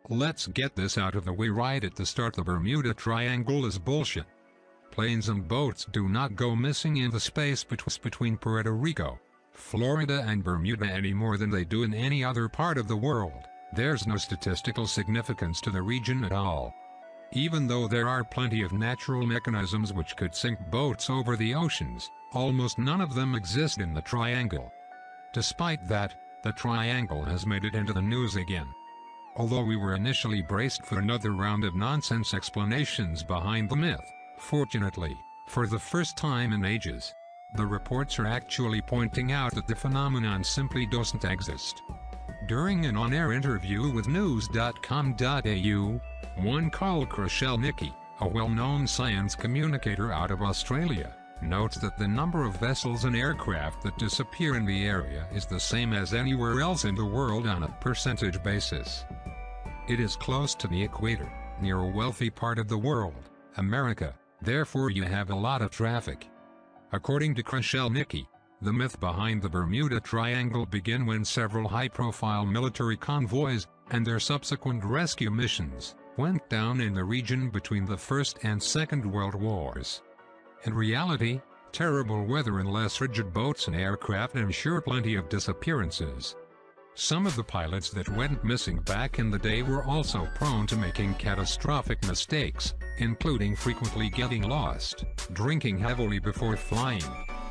Let's get this out of the way right at the start. The Bermuda Triangle is bullshit. Planes and boats do not go missing in the space between Puerto Rico, Florida and Bermuda any more than they do in any other part of the world. There's no statistical significance to the region at all. Even though there are plenty of natural mechanisms which could sink boats over the oceans, almost none of them exist in the triangle. Despite that, the triangle has made it into the news again. Although we were initially braced for another round of nonsense explanations behind the myth, fortunately, for the first time in ages, the reports are actually pointing out that the phenomenon simply doesn't exist. During an on-air interview with news.com.au, one called Nikki, a well-known science communicator out of Australia, notes that the number of vessels and aircraft that disappear in the area is the same as anywhere else in the world on a percentage basis. It is close to the equator, near a wealthy part of the world, America, therefore you have a lot of traffic. According to Nikki, the myth behind the Bermuda Triangle began when several high-profile military convoys, and their subsequent rescue missions, went down in the region between the First and Second World Wars. In reality, terrible weather and less rigid boats and aircraft ensure plenty of disappearances. Some of the pilots that went missing back in the day were also prone to making catastrophic mistakes, including frequently getting lost, drinking heavily before flying,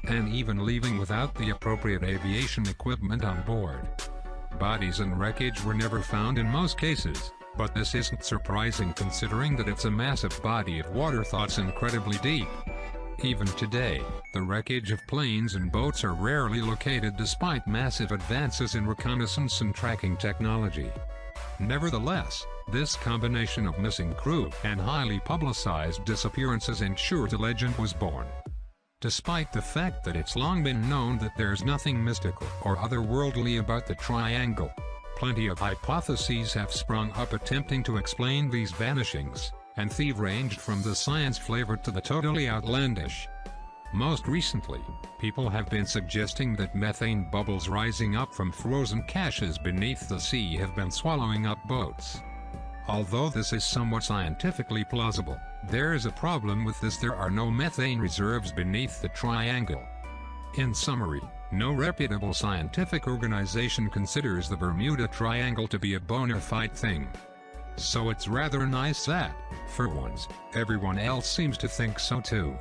and even leaving without the appropriate aviation equipment on board. Bodies and wreckage were never found in most cases, but this isn't surprising considering that it's a massive body of water that's incredibly deep. Even today, the wreckage of planes and boats are rarely located despite massive advances in reconnaissance and tracking technology. Nevertheless, this combination of missing crew and highly publicized disappearances ensured a legend was born. Despite the fact that it's long been known that there's nothing mystical or otherworldly about the triangle, plenty of hypotheses have sprung up attempting to explain these vanishings, and they've ranged from the science flavor to the totally outlandish. Most recently, people have been suggesting that methane bubbles rising up from frozen caches beneath the sea have been swallowing up boats. Although this is somewhat scientifically plausible, there is a problem with this: there are no methane reserves beneath the triangle. In summary, no reputable scientific organization considers the Bermuda Triangle to be a bona fide thing. So it's rather nice that, for once, everyone else seems to think so too.